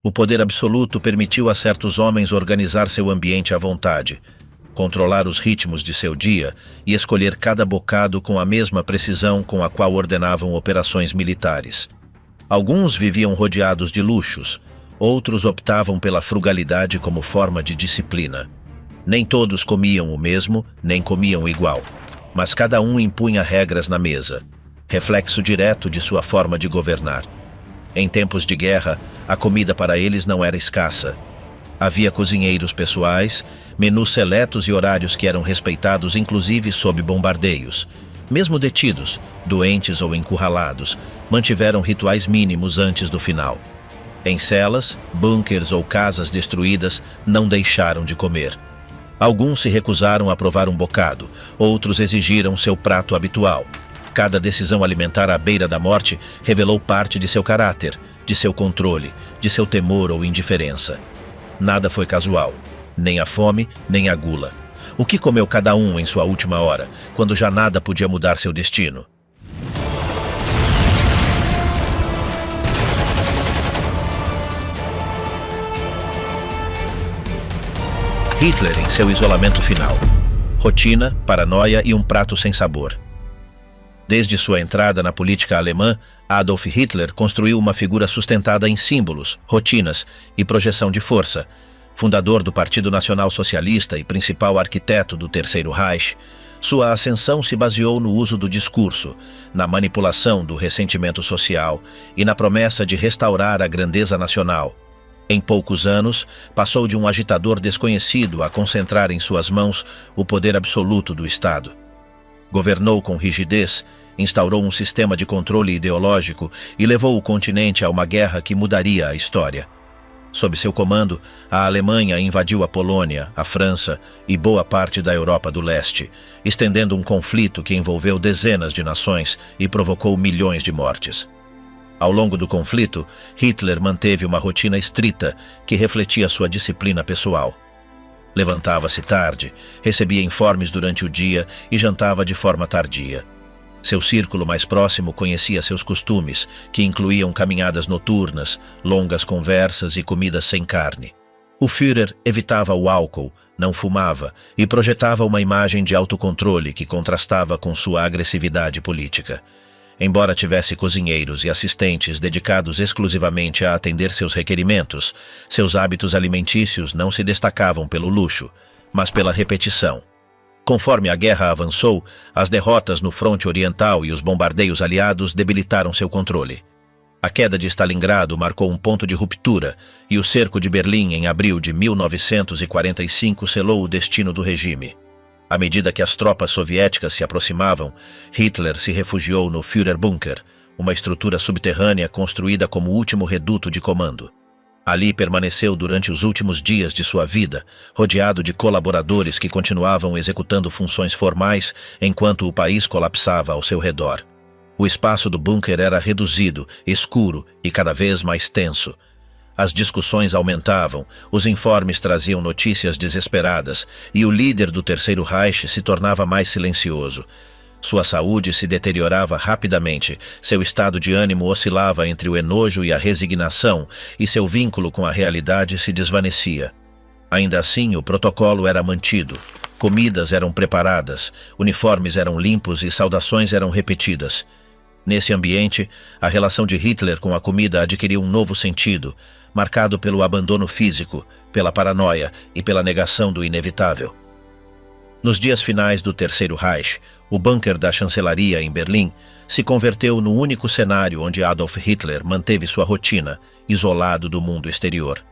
O poder absoluto permitiu a certos homens organizar seu ambiente à vontade, controlar os ritmos de seu dia e escolher cada bocado com a mesma precisão com a qual ordenavam operações militares. Alguns viviam rodeados de luxos, outros optavam pela frugalidade como forma de disciplina. Nem todos comiam o mesmo, nem comiam igual, mas cada um impunha regras na mesa, reflexo direto de sua forma de governar. Em tempos de guerra, a comida para eles não era escassa. Havia cozinheiros pessoais, menus seletos e horários que eram respeitados inclusive sob bombardeios. Mesmo detidos, doentes ou encurralados, mantiveram rituais mínimos antes do final. Em celas, bunkers ou casas destruídas, não deixaram de comer. Alguns se recusaram a provar um bocado, outros exigiram seu prato habitual. Cada decisão alimentar à beira da morte revelou parte de seu caráter, de seu controle, de seu temor ou indiferença. Nada foi casual, nem a fome, nem a gula. O que comeu cada um em sua última hora, quando já nada podia mudar seu destino? Hitler em seu isolamento final. Rotina, paranoia e um prato sem sabor. Desde sua entrada na política alemã, Adolf Hitler construiu uma figura sustentada em símbolos, rotinas e projeção de força. Fundador do Partido Nacional Socialista e principal arquiteto do Terceiro Reich, sua ascensão se baseou no uso do discurso, na manipulação do ressentimento social e na promessa de restaurar a grandeza nacional. Em poucos anos, passou de um agitador desconhecido a concentrar em suas mãos o poder absoluto do Estado. Governou com rigidez, instaurou um sistema de controle ideológico e levou o continente a uma guerra que mudaria a história. Sob seu comando, a Alemanha invadiu a Polônia, a França e boa parte da Europa do Leste, estendendo um conflito que envolveu dezenas de nações e provocou milhões de mortes. Ao longo do conflito, Hitler manteve uma rotina estrita que refletia sua disciplina pessoal. Levantava-se tarde, recebia informes durante o dia e jantava de forma tardia. Seu círculo mais próximo conhecia seus costumes, que incluíam caminhadas noturnas, longas conversas e comidas sem carne. O Führer evitava o álcool, não fumava e projetava uma imagem de autocontrole que contrastava com sua agressividade política. Embora tivesse cozinheiros e assistentes dedicados exclusivamente a atender seus requerimentos, seus hábitos alimentícios não se destacavam pelo luxo, mas pela repetição. Conforme a guerra avançou, as derrotas no fronte oriental e os bombardeios aliados debilitaram seu controle. A queda de Stalingrado marcou um ponto de ruptura e o cerco de Berlim em abril de 1945 selou o destino do regime. À medida que as tropas soviéticas se aproximavam, Hitler se refugiou no Führerbunker, uma estrutura subterrânea construída como último reduto de comando. Ali permaneceu durante os últimos dias de sua vida, rodeado de colaboradores que continuavam executando funções formais enquanto o país colapsava ao seu redor. O espaço do bunker era reduzido, escuro e cada vez mais tenso. As discussões aumentavam, os informes traziam notícias desesperadas e o líder do Terceiro Reich se tornava mais silencioso. Sua saúde se deteriorava rapidamente, seu estado de ânimo oscilava entre o enojo e a resignação e seu vínculo com a realidade se desvanecia. Ainda assim, o protocolo era mantido. Comidas eram preparadas, uniformes eram limpos e saudações eram repetidas. Nesse ambiente, a relação de Hitler com a comida adquiriu um novo sentido, marcado pelo abandono físico, pela paranoia e pela negação do inevitável. Nos dias finais do Terceiro Reich, o bunker da chancelaria em Berlim se converteu no único cenário onde Adolf Hitler manteve sua rotina, isolado do mundo exterior.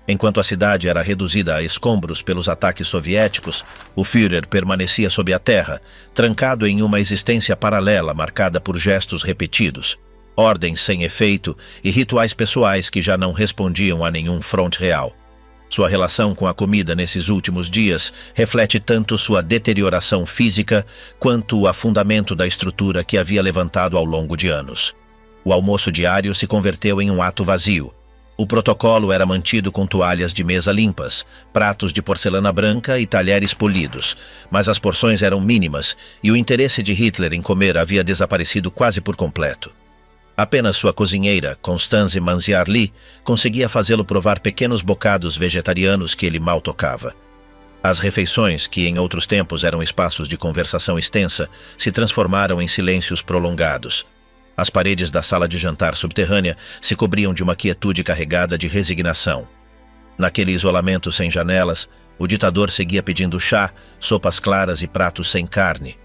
Enquanto a cidade era reduzida a escombros pelos ataques soviéticos, o Führer permanecia sob a terra, trancado em uma existência paralela marcada por gestos repetidos, ordens sem efeito e rituais pessoais que já não respondiam a nenhum fronte real. Sua relação com a comida nesses últimos dias reflete tanto sua deterioração física quanto o afundamento da estrutura que havia levantado ao longo de anos. O almoço diário se converteu em um ato vazio. O protocolo era mantido com toalhas de mesa limpas, pratos de porcelana branca e talheres polidos, mas as porções eram mínimas e o interesse de Hitler em comer havia desaparecido quase por completo. Apenas sua cozinheira, Constanze Manziarly, conseguia fazê-lo provar pequenos bocados vegetarianos que ele mal tocava. As refeições, que em outros tempos eram espaços de conversação extensa, se transformaram em silêncios prolongados. As paredes da sala de jantar subterrânea se cobriam de uma quietude carregada de resignação. Naquele isolamento sem janelas, o ditador seguia pedindo chá, sopas claras e pratos sem carne.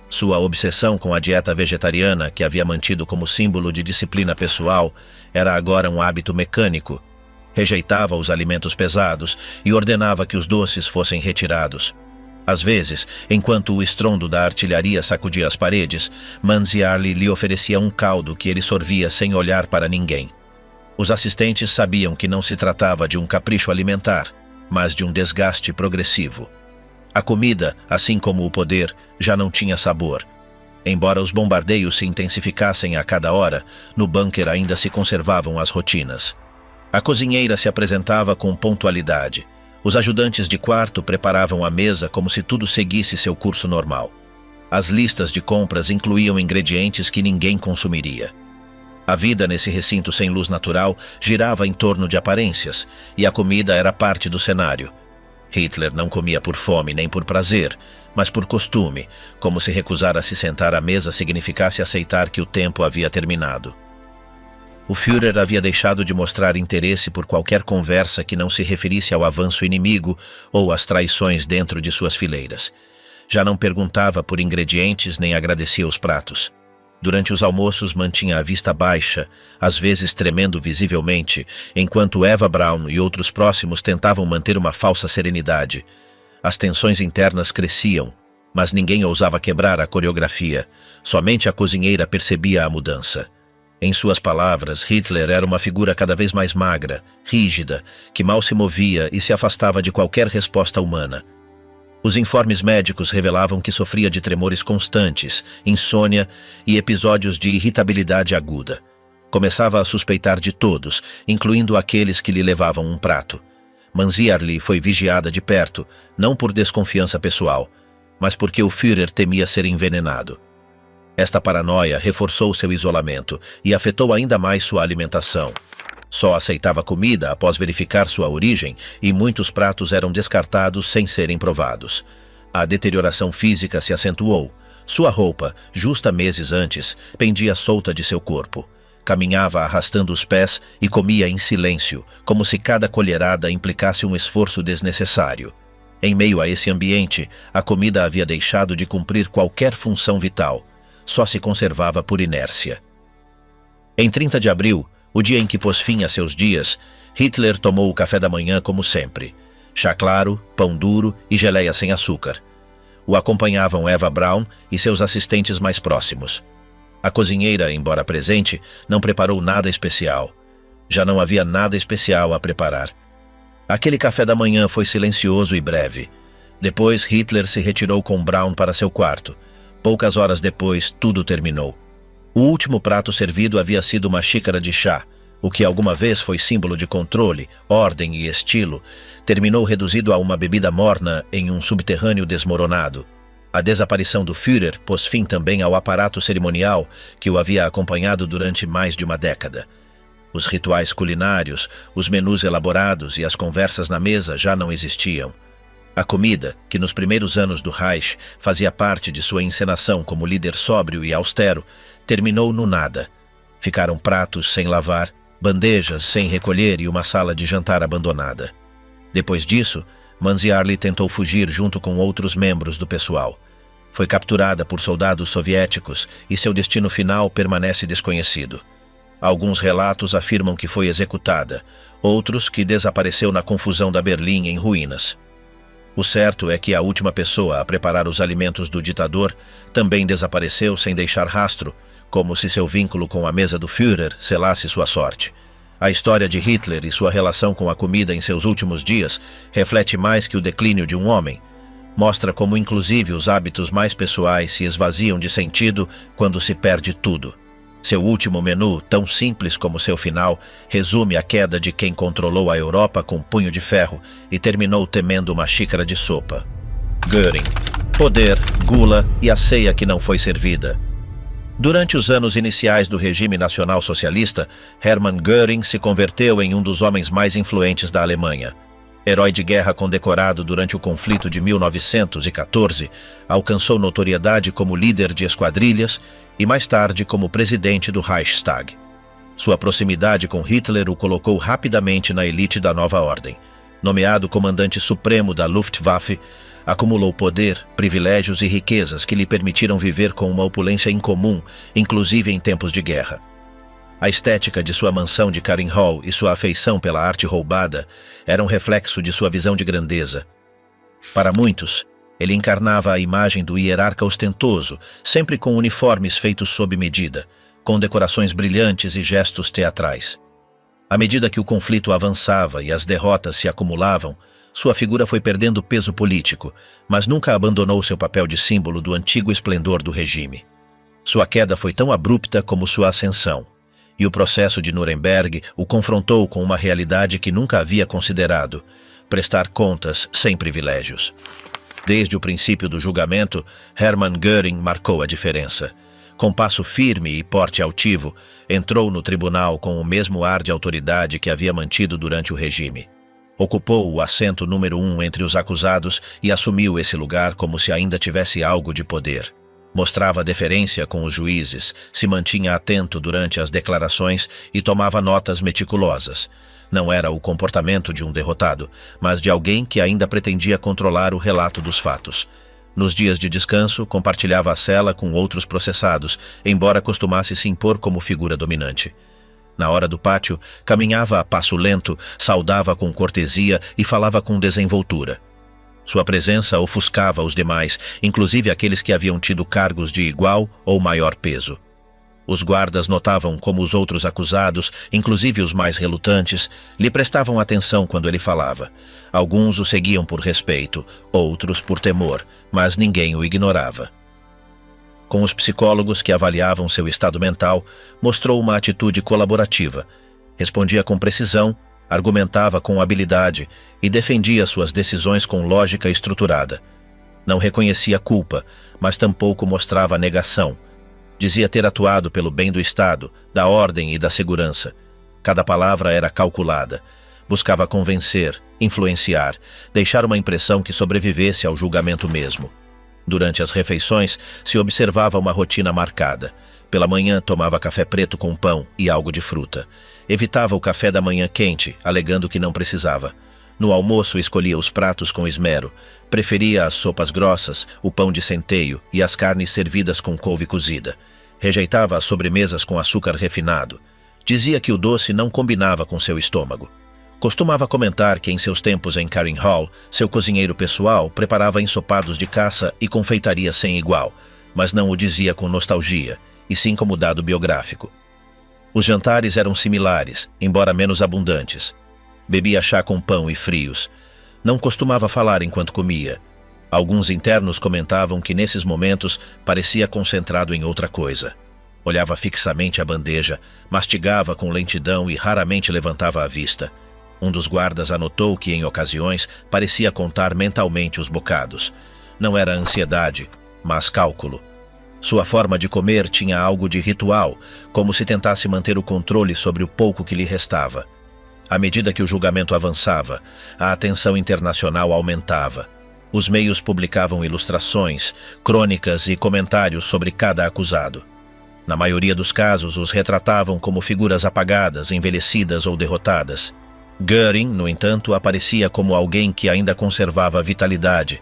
Sua obsessão com a dieta vegetariana, que havia mantido como símbolo de disciplina pessoal, era agora um hábito mecânico. Rejeitava os alimentos pesados e ordenava que os doces fossem retirados. Às vezes, enquanto o estrondo da artilharia sacudia as paredes, Manziarly lhe oferecia um caldo que ele sorvia sem olhar para ninguém. Os assistentes sabiam que não se tratava de um capricho alimentar, mas de um desgaste progressivo. A comida, assim como o poder, já não tinha sabor. Embora os bombardeios se intensificassem a cada hora, no bunker ainda se conservavam as rotinas. A cozinheira se apresentava com pontualidade. Os ajudantes de quarto preparavam a mesa como se tudo seguisse seu curso normal. As listas de compras incluíam ingredientes que ninguém consumiria. A vida nesse recinto sem luz natural girava em torno de aparências, e a comida era parte do cenário. Hitler não comia por fome nem por prazer, mas por costume, como se recusar a se sentar à mesa significasse aceitar que o tempo havia terminado. O Führer havia deixado de mostrar interesse por qualquer conversa que não se referisse ao avanço inimigo ou às traições dentro de suas fileiras. Já não perguntava por ingredientes nem agradecia os pratos. Durante os almoços mantinha a vista baixa, às vezes tremendo visivelmente, enquanto Eva Braun e outros próximos tentavam manter uma falsa serenidade. As tensões internas cresciam, mas ninguém ousava quebrar a coreografia. Somente a cozinheira percebia a mudança. Em suas palavras, Hitler era uma figura cada vez mais magra, rígida, que mal se movia e se afastava de qualquer resposta humana. Os informes médicos revelavam que sofria de tremores constantes, insônia e episódios de irritabilidade aguda. Começava a suspeitar de todos, incluindo aqueles que lhe levavam um prato. Manziarly foi vigiada de perto, não por desconfiança pessoal, mas porque o Führer temia ser envenenado. Esta paranoia reforçou seu isolamento e afetou ainda mais sua alimentação. Só aceitava comida após verificar sua origem e muitos pratos eram descartados sem serem provados. A deterioração física se acentuou. Sua roupa, justa meses antes, pendia solta de seu corpo. Caminhava arrastando os pés e comia em silêncio, como se cada colherada implicasse um esforço desnecessário. Em meio a esse ambiente, a comida havia deixado de cumprir qualquer função vital. Só se conservava por inércia. Em 30 de abril, o dia em que pôs fim a seus dias, Hitler tomou o café da manhã como sempre. Chá claro, pão duro e geleia sem açúcar. O acompanhavam Eva Braun e seus assistentes mais próximos. A cozinheira, embora presente, não preparou nada especial. Já não havia nada especial a preparar. Aquele café da manhã foi silencioso e breve. Depois, Hitler se retirou com Braun para seu quarto. Poucas horas depois, tudo terminou. O último prato servido havia sido uma xícara de chá. O que alguma vez foi símbolo de controle, ordem e estilo, terminou reduzido a uma bebida morna em um subterrâneo desmoronado. A desaparição do Führer pôs fim também ao aparato cerimonial que o havia acompanhado durante mais de uma década. Os rituais culinários, os menus elaborados e as conversas na mesa já não existiam. A comida, que nos primeiros anos do Reich fazia parte de sua encenação como líder sóbrio e austero, terminou no nada. Ficaram pratos sem lavar, bandejas sem recolher e uma sala de jantar abandonada. Depois disso, Manziarly tentou fugir junto com outros membros do pessoal. Foi capturada por soldados soviéticos e seu destino final permanece desconhecido. Alguns relatos afirmam que foi executada, outros que desapareceu na confusão da Berlim em ruínas. O certo é que a última pessoa a preparar os alimentos do ditador também desapareceu sem deixar rastro, como se seu vínculo com a mesa do Führer selasse sua sorte. A história de Hitler e sua relação com a comida em seus últimos dias reflete mais que o declínio de um homem. Mostra como inclusive os hábitos mais pessoais se esvaziam de sentido quando se perde tudo. Seu último menu, tão simples como seu final, resume a queda de quem controlou a Europa com punho de ferro e terminou temendo uma xícara de sopa. Göring. Poder, gula e a ceia que não foi servida. Durante os anos iniciais do regime nacional-socialista, Hermann Göring se converteu em um dos homens mais influentes da Alemanha. Herói de guerra condecorado durante o conflito de 1914, alcançou notoriedade como líder de esquadrilhas e mais tarde como presidente do Reichstag. Sua proximidade com Hitler o colocou rapidamente na elite da nova ordem. Nomeado comandante supremo da Luftwaffe, acumulou poder, privilégios e riquezas que lhe permitiram viver com uma opulência incomum, inclusive em tempos de guerra. A estética de sua mansão de Karin Hall e sua afeição pela arte roubada eram reflexo de sua visão de grandeza. Para muitos, ele encarnava a imagem do hierarca ostentoso, sempre com uniformes feitos sob medida, com decorações brilhantes e gestos teatrais. À medida que o conflito avançava e as derrotas se acumulavam, sua figura foi perdendo peso político, mas nunca abandonou seu papel de símbolo do antigo esplendor do regime. Sua queda foi tão abrupta como sua ascensão, e o processo de Nuremberg o confrontou com uma realidade que nunca havia considerado: prestar contas sem privilégios. Desde o princípio do julgamento, Hermann Göring marcou a diferença. Com passo firme e porte altivo, entrou no tribunal com o mesmo ar de autoridade que havia mantido durante o regime. Ocupou o assento número 1 entre os acusados e assumiu esse lugar como se ainda tivesse algo de poder. Mostrava deferência com os juízes, se mantinha atento durante as declarações e tomava notas meticulosas. Não era o comportamento de um derrotado, mas de alguém que ainda pretendia controlar o relato dos fatos. Nos dias de descanso, compartilhava a cela com outros processados, embora costumasse se impor como figura dominante. Na hora do pátio, caminhava a passo lento, saudava com cortesia e falava com desenvoltura. Sua presença ofuscava os demais, inclusive aqueles que haviam tido cargos de igual ou maior peso. Os guardas notavam como os outros acusados, inclusive os mais relutantes, lhe prestavam atenção quando ele falava. Alguns o seguiam por respeito, outros por temor, mas ninguém o ignorava. Com os psicólogos que avaliavam seu estado mental, mostrou uma atitude colaborativa. Respondia com precisão, argumentava com habilidade e defendia suas decisões com lógica estruturada. Não reconhecia culpa, mas tampouco mostrava negação. Dizia ter atuado pelo bem do Estado, da ordem e da segurança. Cada palavra era calculada. Buscava convencer, influenciar, deixar uma impressão que sobrevivesse ao julgamento mesmo. Durante as refeições, se observava uma rotina marcada. Pela manhã, tomava café preto com pão e algo de fruta. Evitava o café da manhã quente, alegando que não precisava. No almoço, escolhia os pratos com esmero. Preferia as sopas grossas, o pão de centeio e as carnes servidas com couve cozida. Rejeitava as sobremesas com açúcar refinado. Dizia que o doce não combinava com seu estômago. Costumava comentar que em seus tempos em Karin Hall, seu cozinheiro pessoal preparava ensopados de caça e confeitaria sem igual, mas não o dizia com nostalgia, e sim como dado biográfico. Os jantares eram similares, embora menos abundantes. Bebia chá com pão e frios. Não costumava falar enquanto comia. Alguns internos comentavam que nesses momentos parecia concentrado em outra coisa. Olhava fixamente a bandeja, mastigava com lentidão e raramente levantava a vista. Um dos guardas anotou que, em ocasiões, parecia contar mentalmente os bocados. Não era ansiedade, mas cálculo. Sua forma de comer tinha algo de ritual, como se tentasse manter o controle sobre o pouco que lhe restava. À medida que o julgamento avançava, a atenção internacional aumentava. Os meios publicavam ilustrações, crônicas e comentários sobre cada acusado. Na maioria dos casos, os retratavam como figuras apagadas, envelhecidas ou derrotadas. Göring, no entanto, aparecia como alguém que ainda conservava vitalidade.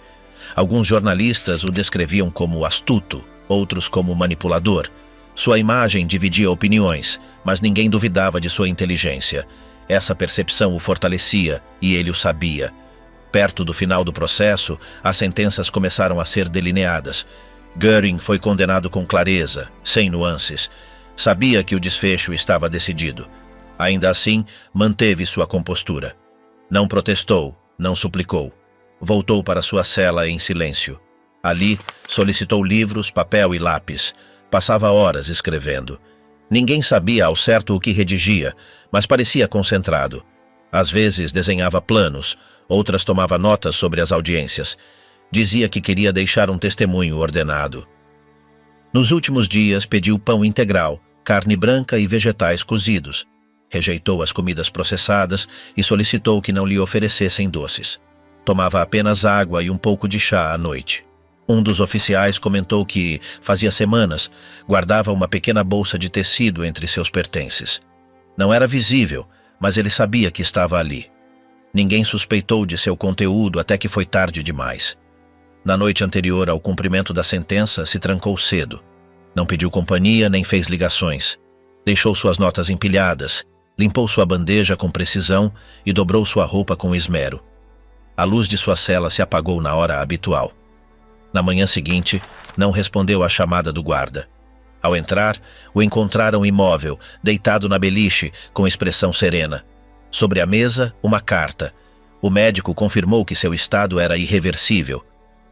Alguns jornalistas o descreviam como astuto, outros como manipulador. Sua imagem dividia opiniões, mas ninguém duvidava de sua inteligência. Essa percepção o fortalecia, e ele o sabia. Perto do final do processo, as sentenças começaram a ser delineadas. Göring foi condenado com clareza, sem nuances. Sabia que o desfecho estava decidido. Ainda assim, manteve sua compostura. Não protestou, não suplicou. Voltou para sua cela em silêncio. Ali, solicitou livros, papel e lápis. Passava horas escrevendo. Ninguém sabia ao certo o que redigia, mas parecia concentrado. Às vezes desenhava planos, outras tomava notas sobre as audiências. Dizia que queria deixar um testemunho ordenado. Nos últimos dias, pediu pão integral, carne branca e vegetais cozidos. Rejeitou as comidas processadas e solicitou que não lhe oferecessem doces. Tomava apenas água e um pouco de chá à noite. Um dos oficiais comentou que, fazia semanas, guardava uma pequena bolsa de tecido entre seus pertences. Não era visível, mas ele sabia que estava ali. Ninguém suspeitou de seu conteúdo até que foi tarde demais. Na noite anterior ao cumprimento da sentença, se trancou cedo. Não pediu companhia nem fez ligações. Deixou suas notas empilhadas, limpou sua bandeja com precisão e dobrou sua roupa com esmero. A luz de sua cela se apagou na hora habitual. Na manhã seguinte, não respondeu à chamada do guarda. Ao entrar, o encontraram imóvel, deitado na beliche, com expressão serena. Sobre a mesa, uma carta. O médico confirmou que seu estado era irreversível.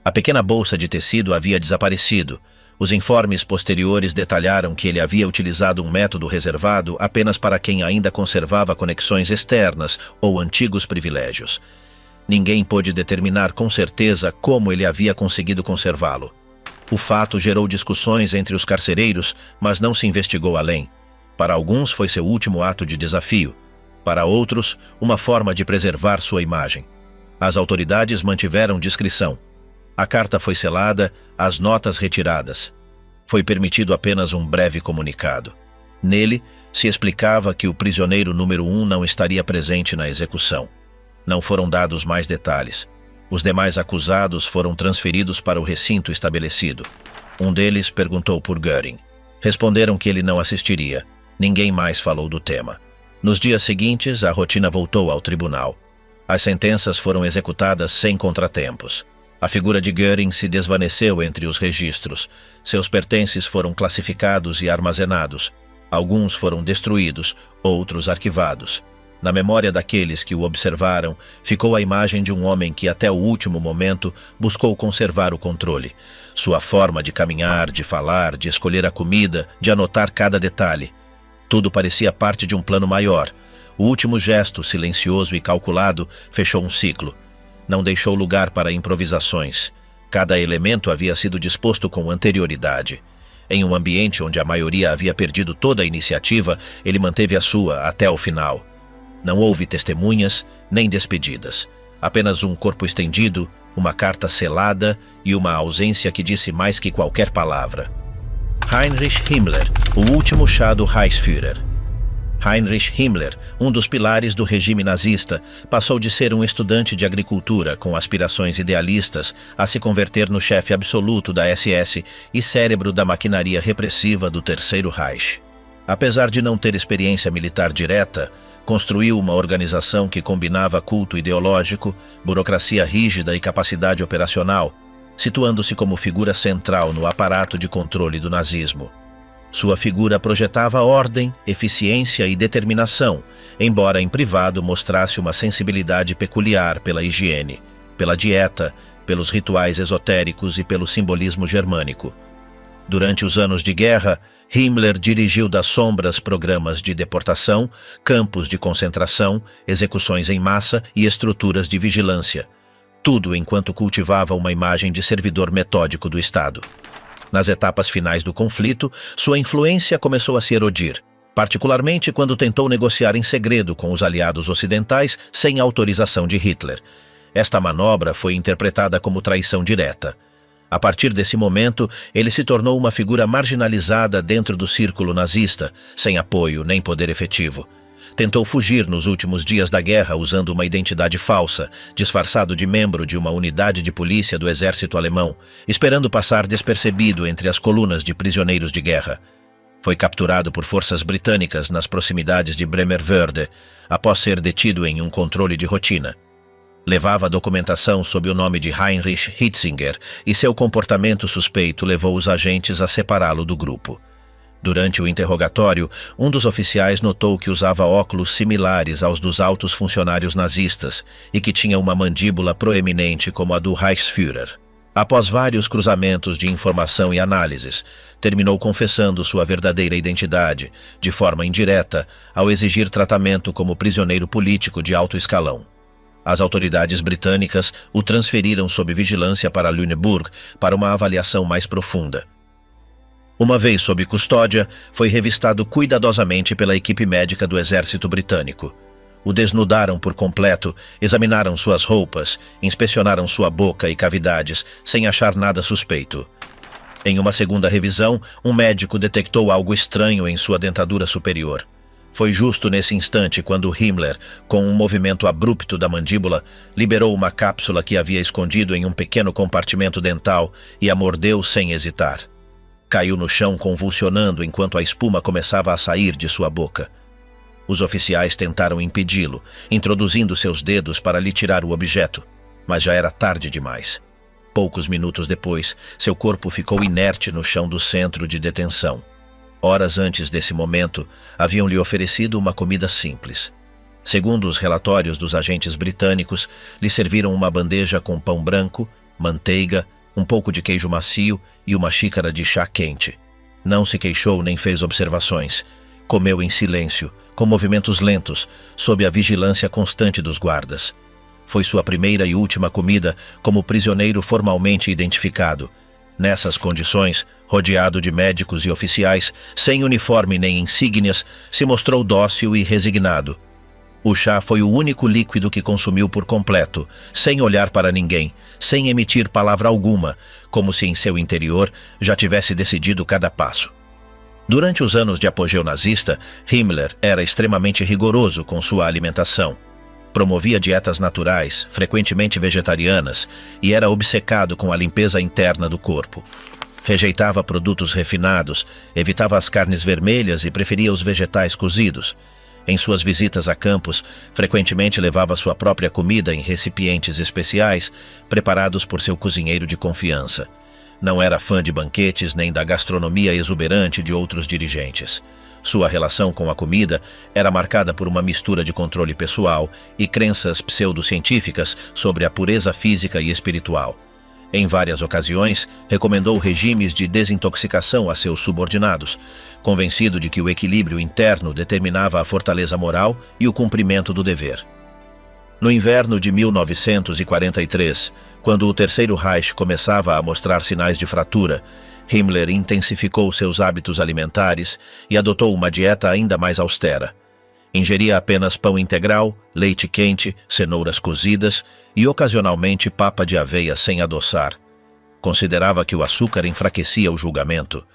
A pequena bolsa de tecido havia desaparecido. Os informes posteriores detalharam que ele havia utilizado um método reservado apenas para quem ainda conservava conexões externas ou antigos privilégios. Ninguém pôde determinar com certeza como ele havia conseguido conservá-lo. O fato gerou discussões entre os carcereiros, mas não se investigou além. Para alguns foi seu último ato de desafio. Para outros, uma forma de preservar sua imagem. As autoridades mantiveram discrição. A carta foi selada, as notas retiradas. Foi permitido apenas um breve comunicado. Nele, se explicava que o prisioneiro número 1 não estaria presente na execução. Não foram dados mais detalhes. Os demais acusados foram transferidos para o recinto estabelecido. Um deles perguntou por Göring. Responderam que ele não assistiria. Ninguém mais falou do tema. Nos dias seguintes, a rotina voltou ao tribunal. As sentenças foram executadas sem contratempos. A figura de Göring se desvaneceu entre os registros. Seus pertences foram classificados e armazenados. Alguns foram destruídos, outros arquivados. Na memória daqueles que o observaram, ficou a imagem de um homem que até o último momento buscou conservar o controle. Sua forma de caminhar, de falar, de escolher a comida, de anotar cada detalhe. Tudo parecia parte de um plano maior. O último gesto, silencioso e calculado, fechou um ciclo. Não deixou lugar para improvisações. Cada elemento havia sido disposto com anterioridade. Em um ambiente onde a maioria havia perdido toda a iniciativa, ele manteve a sua até o final. Não houve testemunhas, nem despedidas. Apenas um corpo estendido, uma carta selada e uma ausência que disse mais que qualquer palavra. Heinrich Himmler, o último chá do Reichsführer. Heinrich Himmler, um dos pilares do regime nazista, passou de ser um estudante de agricultura com aspirações idealistas a se converter no chefe absoluto da SS e cérebro da maquinaria repressiva do Terceiro Reich. Apesar de não ter experiência militar direta, construiu uma organização que combinava culto ideológico, burocracia rígida e capacidade operacional, situando-se como figura central no aparato de controle do nazismo. Sua figura projetava ordem, eficiência e determinação, embora em privado mostrasse uma sensibilidade peculiar pela higiene, pela dieta, pelos rituais esotéricos e pelo simbolismo germânico. Durante os anos de guerra, Himmler dirigiu das sombras programas de deportação, campos de concentração, execuções em massa e estruturas de vigilância. Tudo enquanto cultivava uma imagem de servidor metódico do Estado. Nas etapas finais do conflito, sua influência começou a se erodir, particularmente quando tentou negociar em segredo com os aliados ocidentais sem autorização de Hitler. Esta manobra foi interpretada como traição direta. A partir desse momento, ele se tornou uma figura marginalizada dentro do círculo nazista, sem apoio nem poder efetivo. Tentou fugir nos últimos dias da guerra usando uma identidade falsa, disfarçado de membro de uma unidade de polícia do exército alemão, esperando passar despercebido entre as colunas de prisioneiros de guerra. Foi capturado por forças britânicas nas proximidades de Bremervörde, após ser detido em um controle de rotina. Levava a documentação sob o nome de Heinrich Hitzinger e seu comportamento suspeito levou os agentes a separá-lo do grupo. Durante o interrogatório, um dos oficiais notou que usava óculos similares aos dos altos funcionários nazistas e que tinha uma mandíbula proeminente como a do Reichsführer. Após vários cruzamentos de informação e análises, terminou confessando sua verdadeira identidade, de forma indireta, ao exigir tratamento como prisioneiro político de alto escalão. As autoridades britânicas o transferiram sob vigilância para Lüneburg para uma avaliação mais profunda. Uma vez sob custódia, foi revistado cuidadosamente pela equipe médica do exército britânico. O desnudaram por completo, examinaram suas roupas, inspecionaram sua boca e cavidades, sem achar nada suspeito. Em uma segunda revisão, um médico detectou algo estranho em sua dentadura superior. Foi justo nesse instante quando Himmler, com um movimento abrupto da mandíbula, liberou uma cápsula que havia escondido em um pequeno compartimento dental e a mordeu sem hesitar. Caiu no chão convulsionando enquanto a espuma começava a sair de sua boca. Os oficiais tentaram impedi-lo, introduzindo seus dedos para lhe tirar o objeto, mas já era tarde demais. Poucos minutos depois, seu corpo ficou inerte no chão do centro de detenção. Horas antes desse momento, haviam-lhe oferecido uma comida simples. Segundo os relatórios dos agentes britânicos, lhe serviram uma bandeja com pão branco, manteiga, um pouco de queijo macio e uma xícara de chá quente. Não se queixou nem fez observações. Comeu em silêncio, com movimentos lentos, sob a vigilância constante dos guardas. Foi sua primeira e última comida como prisioneiro formalmente identificado. Nessas condições, rodeado de médicos e oficiais, sem uniforme nem insígnias, se mostrou dócil e resignado. O chá foi o único líquido que consumiu por completo, sem olhar para ninguém, sem emitir palavra alguma, como se em seu interior já tivesse decidido cada passo. Durante os anos de apogeu nazista, Himmler era extremamente rigoroso com sua alimentação. Promovia dietas naturais, frequentemente vegetarianas, e era obcecado com a limpeza interna do corpo. Rejeitava produtos refinados, evitava as carnes vermelhas e preferia os vegetais cozidos. Em suas visitas a campos, frequentemente levava sua própria comida em recipientes especiais, preparados por seu cozinheiro de confiança. Não era fã de banquetes nem da gastronomia exuberante de outros dirigentes. Sua relação com a comida era marcada por uma mistura de controle pessoal e crenças pseudocientíficas sobre a pureza física e espiritual. Em várias ocasiões, recomendou regimes de desintoxicação a seus subordinados, convencido de que o equilíbrio interno determinava a fortaleza moral e o cumprimento do dever. No inverno de 1943, quando o Terceiro Reich começava a mostrar sinais de fratura, Himmler intensificou seus hábitos alimentares e adotou uma dieta ainda mais austera. Ingeria apenas pão integral, leite quente, cenouras cozidas e ocasionalmente papa de aveia sem adoçar. Considerava que o açúcar enfraquecia o julgamento.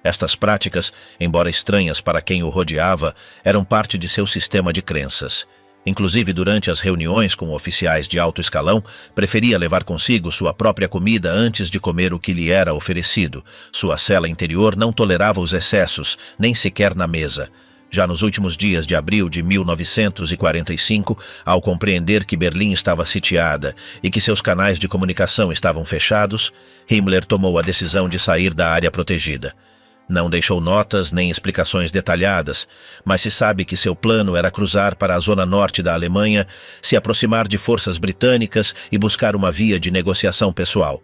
Estas práticas, embora estranhas para quem o rodeava, eram parte de seu sistema de crenças. Inclusive, durante as reuniões com oficiais de alto escalão, preferia levar consigo sua própria comida antes de comer o que lhe era oferecido. Sua cela interior não tolerava os excessos, nem sequer na mesa. Já nos últimos dias de abril de 1945, ao compreender que Berlim estava sitiada e que seus canais de comunicação estavam fechados, Himmler tomou a decisão de sair da área protegida. Não deixou notas nem explicações detalhadas, mas se sabe que seu plano era cruzar para a zona norte da Alemanha, se aproximar de forças britânicas e buscar uma via de negociação pessoal.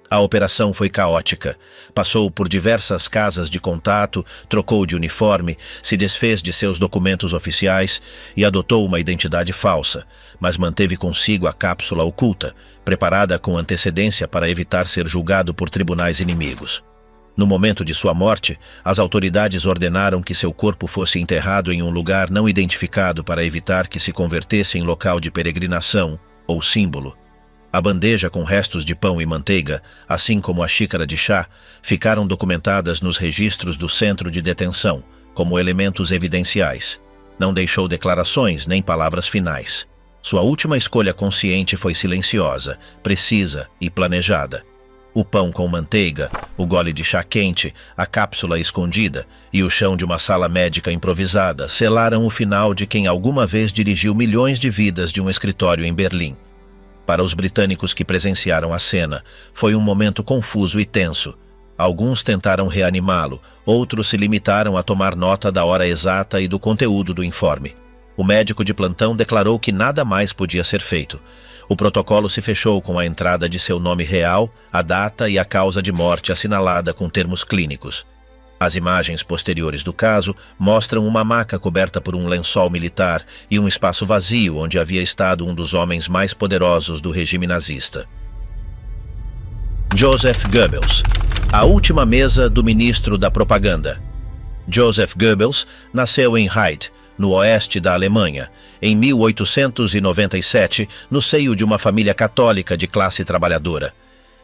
A operação foi caótica. Passou por diversas casas de contato, trocou de uniforme, se desfez de seus documentos oficiais e adotou uma identidade falsa, mas manteve consigo a cápsula oculta, preparada com antecedência para evitar ser julgado por tribunais inimigos. No momento de sua morte, as autoridades ordenaram que seu corpo fosse enterrado em um lugar não identificado para evitar que se convertesse em local de peregrinação ou símbolo. A bandeja com restos de pão e manteiga, assim como a xícara de chá, ficaram documentadas nos registros do centro de detenção, como elementos evidenciais. Não deixou declarações nem palavras finais. Sua última escolha consciente foi silenciosa, precisa e planejada. O pão com manteiga, o gole de chá quente, a cápsula escondida e o chão de uma sala médica improvisada selaram o final de quem alguma vez dirigiu milhões de vidas de um escritório em Berlim. Para os britânicos que presenciaram a cena, foi um momento confuso e tenso. Alguns tentaram reanimá-lo, outros se limitaram a tomar nota da hora exata e do conteúdo do informe. O médico de plantão declarou que nada mais podia ser feito. O protocolo se fechou com a entrada de seu nome real, a data e a causa de morte assinalada com termos clínicos. As imagens posteriores do caso mostram uma maca coberta por um lençol militar e um espaço vazio onde havia estado um dos homens mais poderosos do regime nazista. Joseph Goebbels. A última mesa do ministro da propaganda. Joseph Goebbels nasceu em Heide, no oeste da Alemanha, em 1897, no seio de uma família católica de classe trabalhadora.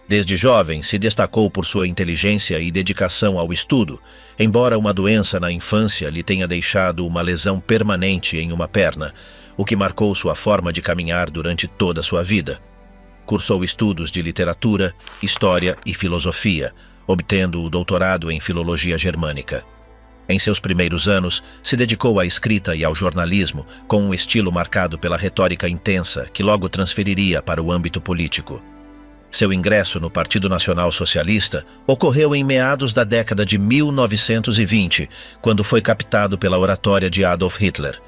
Desde jovem, se destacou por sua inteligência e dedicação ao estudo, embora uma doença na infância lhe tenha deixado uma lesão permanente em uma perna, o que marcou sua forma de caminhar durante toda a sua vida. Cursou estudos de literatura, história e filosofia, obtendo o doutorado em filologia germânica. Em seus primeiros anos, se dedicou à escrita e ao jornalismo, com um estilo marcado pela retórica intensa que logo transferiria para o âmbito político. Seu ingresso no Partido Nacional Socialista ocorreu em meados da década de 1920, quando foi captado pela oratória de Adolf Hitler.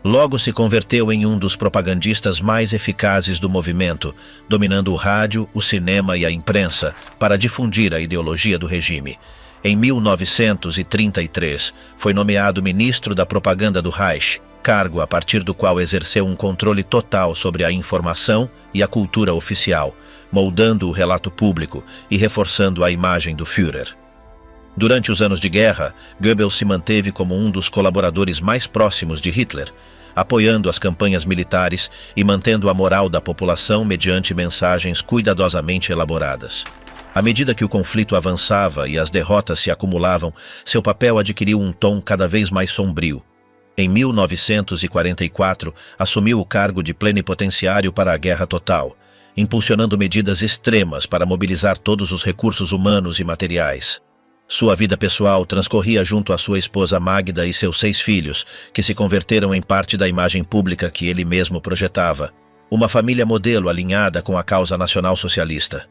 Logo se converteu em um dos propagandistas mais eficazes do movimento, dominando o rádio, o cinema e a imprensa para difundir a ideologia do regime. Em 1933, foi nomeado ministro da propaganda do Reich, cargo a partir do qual exerceu um controle total sobre a informação e a cultura oficial, moldando o relato público e reforçando a imagem do Führer. Durante os anos de guerra, Goebbels se manteve como um dos colaboradores mais próximos de Hitler, apoiando as campanhas militares e mantendo a moral da população mediante mensagens cuidadosamente elaboradas. À medida que o conflito avançava e as derrotas se acumulavam, seu papel adquiriu um tom cada vez mais sombrio. Em 1944, assumiu o cargo de plenipotenciário para a Guerra Total, impulsionando medidas extremas para mobilizar todos os recursos humanos e materiais. Sua vida pessoal transcorria junto à sua esposa Magda e seus 6 filhos, que se converteram em parte da imagem pública que ele mesmo projetava. Uma família modelo alinhada com a causa nacional-socialista.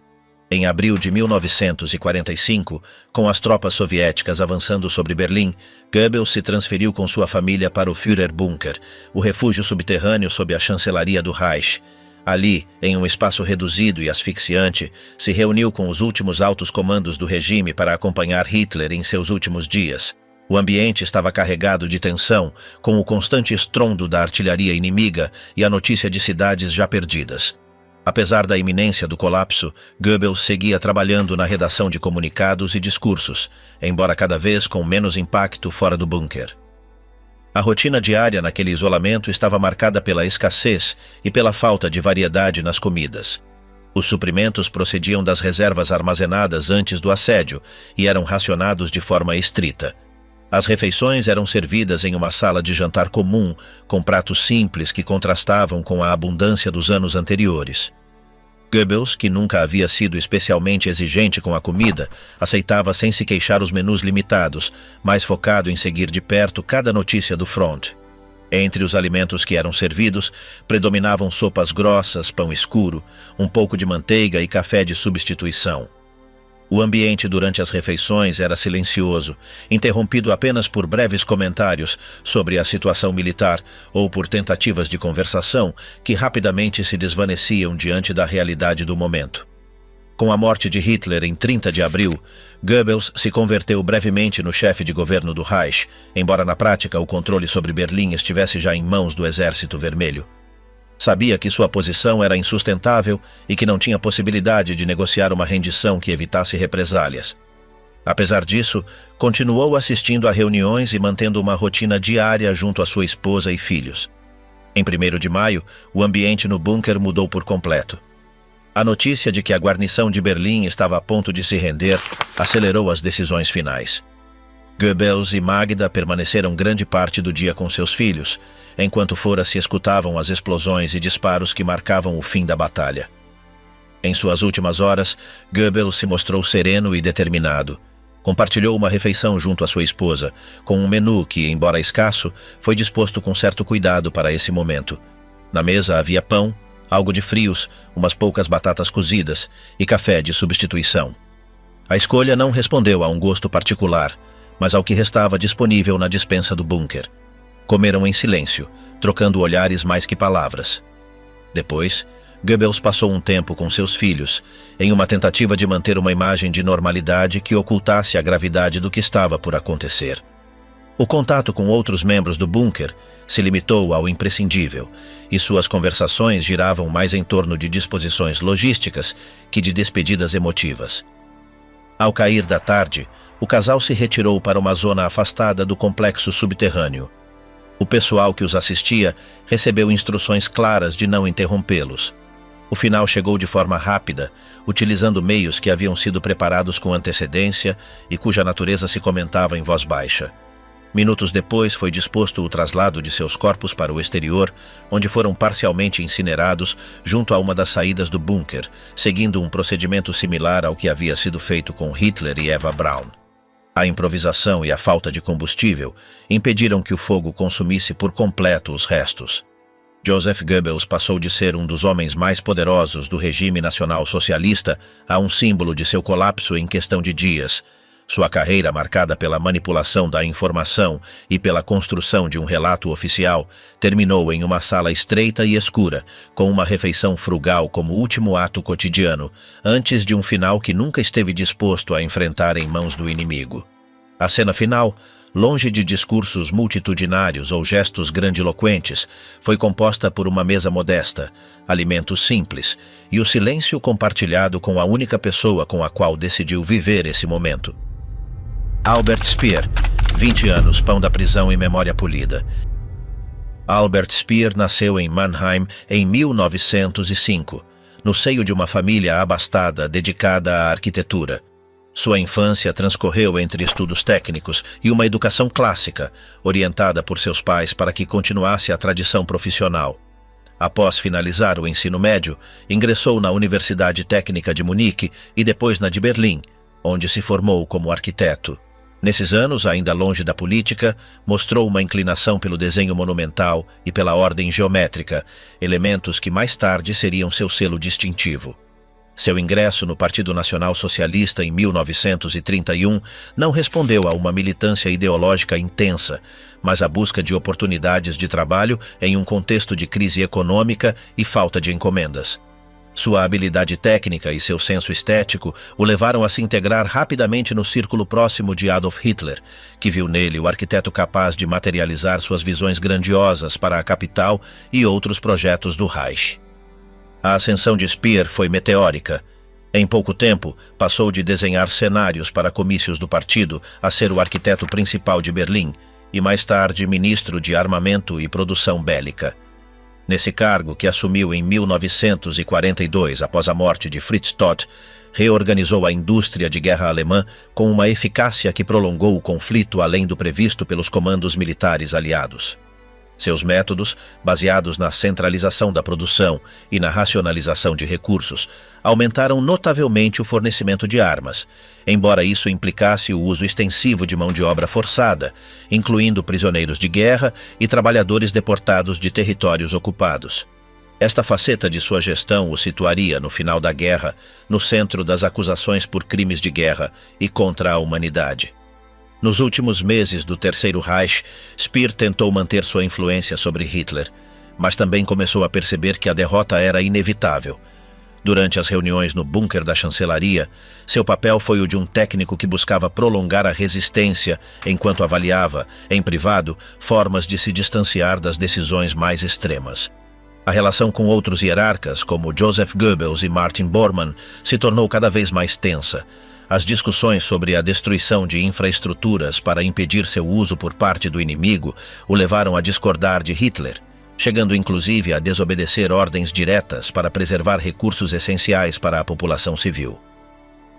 Em abril de 1945, com as tropas soviéticas avançando sobre Berlim, Goebbels se transferiu com sua família para o Führerbunker, o refúgio subterrâneo sob a chancelaria do Reich. Ali, em um espaço reduzido e asfixiante, se reuniu com os últimos altos comandos do regime para acompanhar Hitler em seus últimos dias. O ambiente estava carregado de tensão, com o constante estrondo da artilharia inimiga e a notícia de cidades já perdidas. Apesar da iminência do colapso, Goebbels seguia trabalhando na redação de comunicados e discursos, embora cada vez com menos impacto fora do bunker. A rotina diária naquele isolamento estava marcada pela escassez e pela falta de variedade nas comidas. Os suprimentos procediam das reservas armazenadas antes do assédio e eram racionados de forma estrita. As refeições eram servidas em uma sala de jantar comum, com pratos simples que contrastavam com a abundância dos anos anteriores. Goebbels, que nunca havia sido especialmente exigente com a comida, aceitava sem se queixar os menus limitados, mais focado em seguir de perto cada notícia do front. Entre os alimentos que eram servidos, predominavam sopas grossas, pão escuro, um pouco de manteiga e café de substituição. O ambiente durante as refeições era silencioso, interrompido apenas por breves comentários sobre a situação militar ou por tentativas de conversação que rapidamente se desvaneciam diante da realidade do momento. Com a morte de Hitler em 30 de abril, Goebbels se converteu brevemente no chefe de governo do Reich, embora na prática o controle sobre Berlim estivesse já em mãos do Exército Vermelho. Sabia que sua posição era insustentável e que não tinha possibilidade de negociar uma rendição que evitasse represálias. Apesar disso, continuou assistindo a reuniões e mantendo uma rotina diária junto à sua esposa e filhos. Em 1º de maio, o ambiente no bunker mudou por completo. A notícia de que a guarnição de Berlim estava a ponto de se render acelerou as decisões finais. Goebbels e Magda permaneceram grande parte do dia com seus filhos, enquanto fora se escutavam as explosões e disparos que marcavam o fim da batalha. Em suas últimas horas, Goebbels se mostrou sereno e determinado. Compartilhou uma refeição junto à sua esposa, com um menu que, embora escasso, foi disposto com certo cuidado para esse momento. Na mesa havia pão, algo de frios, umas poucas batatas cozidas e café de substituição. A escolha não respondeu a um gosto particular, mas ao que restava disponível na despensa do bunker. Comeram em silêncio, trocando olhares mais que palavras. Depois, Goebbels passou um tempo com seus filhos, em uma tentativa de manter uma imagem de normalidade que ocultasse a gravidade do que estava por acontecer. O contato com outros membros do bunker se limitou ao imprescindível, e suas conversações giravam mais em torno de disposições logísticas que de despedidas emotivas. Ao cair da tarde, o casal se retirou para uma zona afastada do complexo subterrâneo. O pessoal que os assistia recebeu instruções claras de não interrompê-los. O final chegou de forma rápida, utilizando meios que haviam sido preparados com antecedência e cuja natureza se comentava em voz baixa. Minutos depois foi disposto o traslado de seus corpos para o exterior, onde foram parcialmente incinerados junto a uma das saídas do bunker, seguindo um procedimento similar ao que havia sido feito com Hitler e Eva Braun. A improvisação e a falta de combustível impediram que o fogo consumisse por completo os restos. Joseph Goebbels passou de ser um dos homens mais poderosos do regime nacional socialista a um símbolo de seu colapso em questão de dias. Sua carreira, marcada pela manipulação da informação e pela construção de um relato oficial, terminou em uma sala estreita e escura, com uma refeição frugal como último ato cotidiano, antes de um final que nunca esteve disposto a enfrentar em mãos do inimigo. A cena final, longe de discursos multitudinários ou gestos grandiloquentes, foi composta por uma mesa modesta, alimentos simples e o silêncio compartilhado com a única pessoa com a qual decidiu viver esse momento. Albert Speer, 20 anos, pão da prisão e memória polida. Albert Speer nasceu em Mannheim em 1905, no seio de uma família abastada dedicada à arquitetura. Sua infância transcorreu entre estudos técnicos e uma educação clássica, orientada por seus pais para que continuasse a tradição profissional. Após finalizar o ensino médio, ingressou na Universidade Técnica de Munique e depois na de Berlim, onde se formou como arquiteto. Nesses anos, ainda longe da política, mostrou uma inclinação pelo desenho monumental e pela ordem geométrica, elementos que mais tarde seriam seu selo distintivo. Seu ingresso no Partido Nacional Socialista em 1931 não respondeu a uma militância ideológica intensa, mas à busca de oportunidades de trabalho em um contexto de crise econômica e falta de encomendas. Sua habilidade técnica e seu senso estético o levaram a se integrar rapidamente no círculo próximo de Adolf Hitler, que viu nele o arquiteto capaz de materializar suas visões grandiosas para a capital e outros projetos do Reich. A ascensão de Speer foi meteórica. Em pouco tempo, passou de desenhar cenários para comícios do partido a ser o arquiteto principal de Berlim e mais tarde ministro de Armamento e Produção Bélica. Nesse cargo, que assumiu em 1942 após a morte de Fritz Todt, reorganizou a indústria de guerra alemã com uma eficácia que prolongou o conflito além do previsto pelos comandos militares aliados. Seus métodos, baseados na centralização da produção e na racionalização de recursos, aumentaram notavelmente o fornecimento de armas, embora isso implicasse o uso extensivo de mão de obra forçada, incluindo prisioneiros de guerra e trabalhadores deportados de territórios ocupados. Esta faceta de sua gestão o situaria, no final da guerra, no centro das acusações por crimes de guerra e contra a humanidade. Nos últimos meses do Terceiro Reich, Speer tentou manter sua influência sobre Hitler, mas também começou a perceber que a derrota era inevitável. Durante as reuniões no bunker da chancelaria, seu papel foi o de um técnico que buscava prolongar a resistência enquanto avaliava, em privado, formas de se distanciar das decisões mais extremas. A relação com outros hierarcas, como Joseph Goebbels e Martin Bormann, se tornou cada vez mais tensa. As discussões sobre a destruição de infraestruturas para impedir seu uso por parte do inimigo o levaram a discordar de Hitler, chegando inclusive a desobedecer ordens diretas para preservar recursos essenciais para a população civil.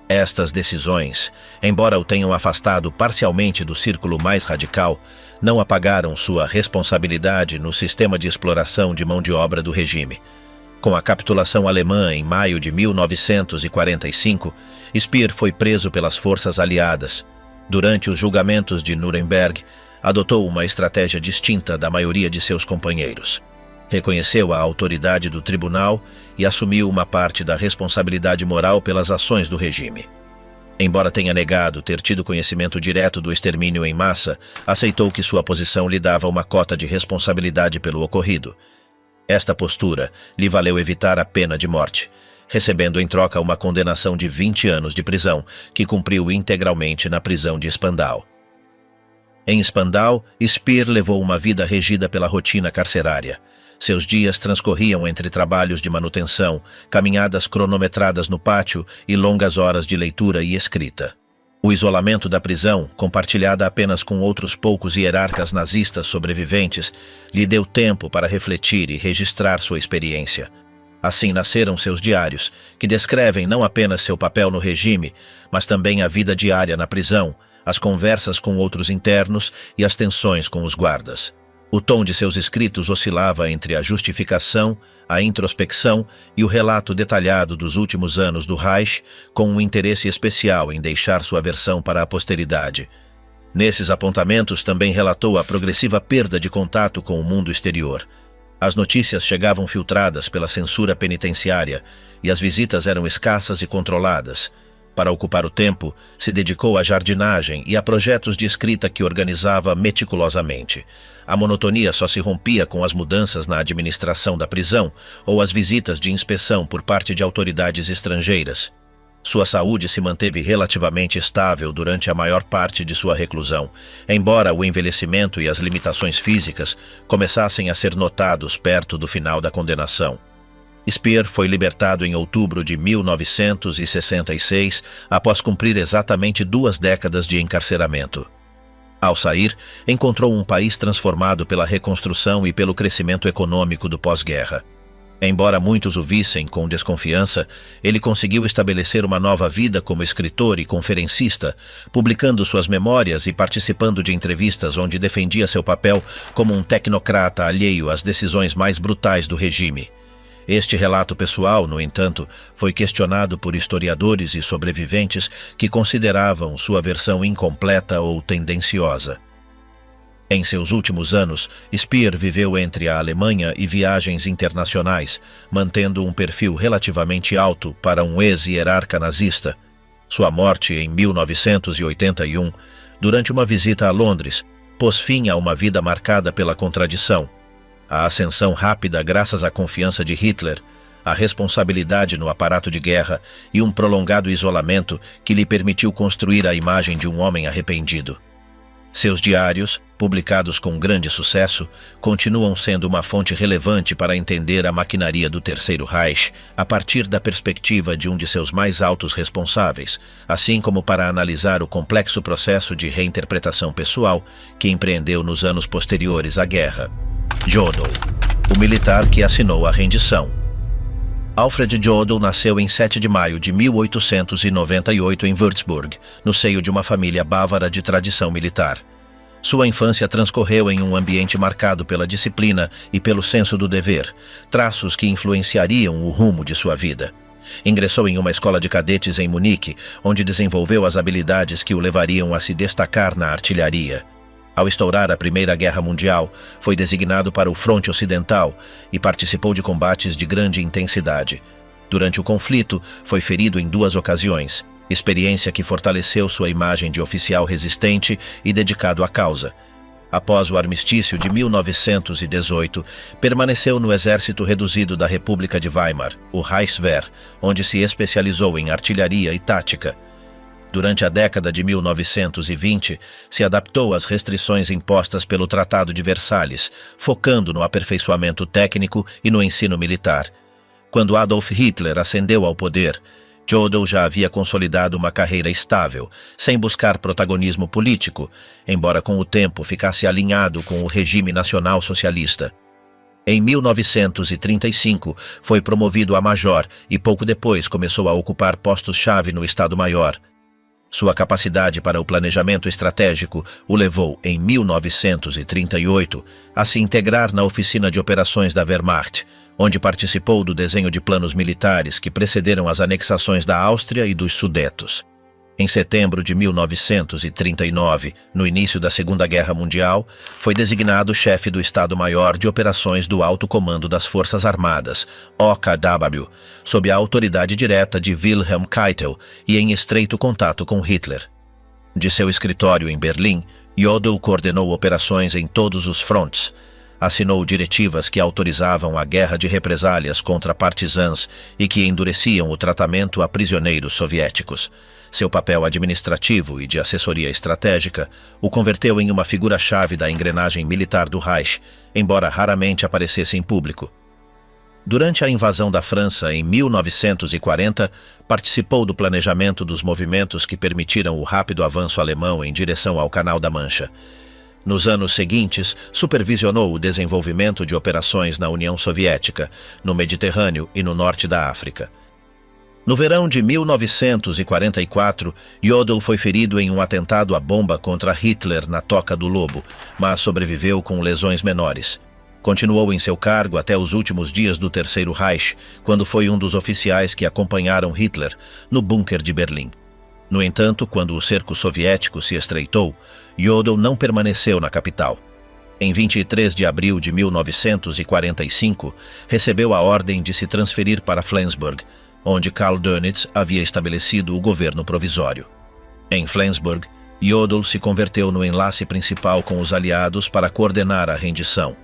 Estas decisões, embora o tenham afastado parcialmente do círculo mais radical, não apagaram sua responsabilidade no sistema de exploração de mão de obra do regime. Com a capitulação alemã em maio de 1945, Speer foi preso pelas forças aliadas. Durante os julgamentos de Nuremberg, adotou uma estratégia distinta da maioria de seus companheiros. Reconheceu a autoridade do tribunal e assumiu uma parte da responsabilidade moral pelas ações do regime. Embora tenha negado ter tido conhecimento direto do extermínio em massa, aceitou que sua posição lhe dava uma cota de responsabilidade pelo ocorrido. Esta postura lhe valeu evitar a pena de morte, recebendo em troca uma condenação de 20 anos de prisão, que cumpriu integralmente na prisão de Spandau. Em Spandau, Speer levou uma vida regida pela rotina carcerária. Seus dias transcorriam entre trabalhos de manutenção, caminhadas cronometradas no pátio e longas horas de leitura e escrita. O isolamento da prisão, compartilhada apenas com outros poucos hierarcas nazistas sobreviventes, lhe deu tempo para refletir e registrar sua experiência. Assim nasceram seus diários, que descrevem não apenas seu papel no regime, mas também a vida diária na prisão, as conversas com outros internos e as tensões com os guardas. O tom de seus escritos oscilava entre a justificação, a introspecção e o relato detalhado dos últimos anos do Reich, com um interesse especial em deixar sua versão para a posteridade. Nesses apontamentos também relatou a progressiva perda de contato com o mundo exterior. As notícias chegavam filtradas pela censura penitenciária e as visitas eram escassas e controladas. Para ocupar o tempo, se dedicou à jardinagem e a projetos de escrita que organizava meticulosamente. A monotonia só se rompia com as mudanças na administração da prisão ou as visitas de inspeção por parte de autoridades estrangeiras. Sua saúde se manteve relativamente estável durante a maior parte de sua reclusão, embora o envelhecimento e as limitações físicas começassem a ser notados perto do final da condenação. Speer foi libertado em outubro de 1966, após cumprir exatamente 2 décadas de encarceramento. Ao sair, encontrou um país transformado pela reconstrução e pelo crescimento econômico do pós-guerra. Embora muitos o vissem com desconfiança, ele conseguiu estabelecer uma nova vida como escritor e conferencista, publicando suas memórias e participando de entrevistas onde defendia seu papel como um tecnocrata alheio às decisões mais brutais do regime. Este relato pessoal, no entanto, foi questionado por historiadores e sobreviventes que consideravam sua versão incompleta ou tendenciosa. Em seus últimos anos, Speer viveu entre a Alemanha e viagens internacionais, mantendo um perfil relativamente alto para um ex-hierarca nazista. Sua morte em 1981, durante uma visita a Londres, pôs fim a uma vida marcada pela contradição. A ascensão rápida graças à confiança de Hitler, a responsabilidade no aparato de guerra e um prolongado isolamento que lhe permitiu construir a imagem de um homem arrependido. Seus diários, publicados com grande sucesso, continuam sendo uma fonte relevante para entender a maquinaria do Terceiro Reich a partir da perspectiva de um de seus mais altos responsáveis, assim como para analisar o complexo processo de reinterpretação pessoal que empreendeu nos anos posteriores à guerra. Jodl, o militar que assinou a rendição. Alfred Jodl nasceu em 7 de maio de 1898 em Würzburg, no seio de uma família bávara de tradição militar. Sua infância transcorreu em um ambiente marcado pela disciplina e pelo senso do dever, traços que influenciariam o rumo de sua vida. Ingressou em uma escola de cadetes em Munique, onde desenvolveu as habilidades que o levariam a se destacar na artilharia. Ao estourar a Primeira Guerra Mundial, foi designado para o fronte ocidental e participou de combates de grande intensidade. Durante o conflito, foi ferido em 2 ocasiões, experiência que fortaleceu sua imagem de oficial resistente e dedicado à causa. Após o armistício de 1918, permaneceu no exército reduzido da República de Weimar, o Reichswehr, onde se especializou em artilharia e tática. Durante a década de 1920, se adaptou às restrições impostas pelo Tratado de Versalhes, focando no aperfeiçoamento técnico e no ensino militar. Quando Adolf Hitler ascendeu ao poder, Jodl já havia consolidado uma carreira estável, sem buscar protagonismo político, embora com o tempo ficasse alinhado com o regime nacional-socialista. Em 1935, foi promovido a major e pouco depois começou a ocupar postos-chave no Estado-Maior. Sua capacidade para o planejamento estratégico o levou, em 1938, a se integrar na oficina de operações da Wehrmacht, onde participou do desenho de planos militares que precederam as anexações da Áustria e dos Sudetos. Em setembro de 1939, no início da Segunda Guerra Mundial, foi designado chefe do Estado-Maior de Operações do Alto Comando das Forças Armadas, OKW, sob a autoridade direta de Wilhelm Keitel e em estreito contato com Hitler. De seu escritório em Berlim, Jodl coordenou operações em todos os frontes, assinou diretivas que autorizavam a guerra de represálias contra partisãs e que endureciam o tratamento a prisioneiros soviéticos. Seu papel administrativo e de assessoria estratégica o converteu em uma figura-chave da engrenagem militar do Reich, embora raramente aparecesse em público. Durante a invasão da França em 1940, participou do planejamento dos movimentos que permitiram o rápido avanço alemão em direção ao Canal da Mancha. Nos anos seguintes, supervisionou o desenvolvimento de operações na União Soviética, no Mediterrâneo e no norte da África. No verão de 1944, Jodl foi ferido em um atentado à bomba contra Hitler na Toca do Lobo, mas sobreviveu com lesões menores. Continuou em seu cargo até os últimos dias do Terceiro Reich, quando foi um dos oficiais que acompanharam Hitler no bunker de Berlim. No entanto, quando o cerco soviético se estreitou, Jodl não permaneceu na capital. Em 23 de abril de 1945, recebeu a ordem de se transferir para Flensburg, onde Karl Dönitz havia estabelecido o governo provisório. Em Flensburg, Jodl se converteu no enlace principal com os aliados para coordenar a rendição.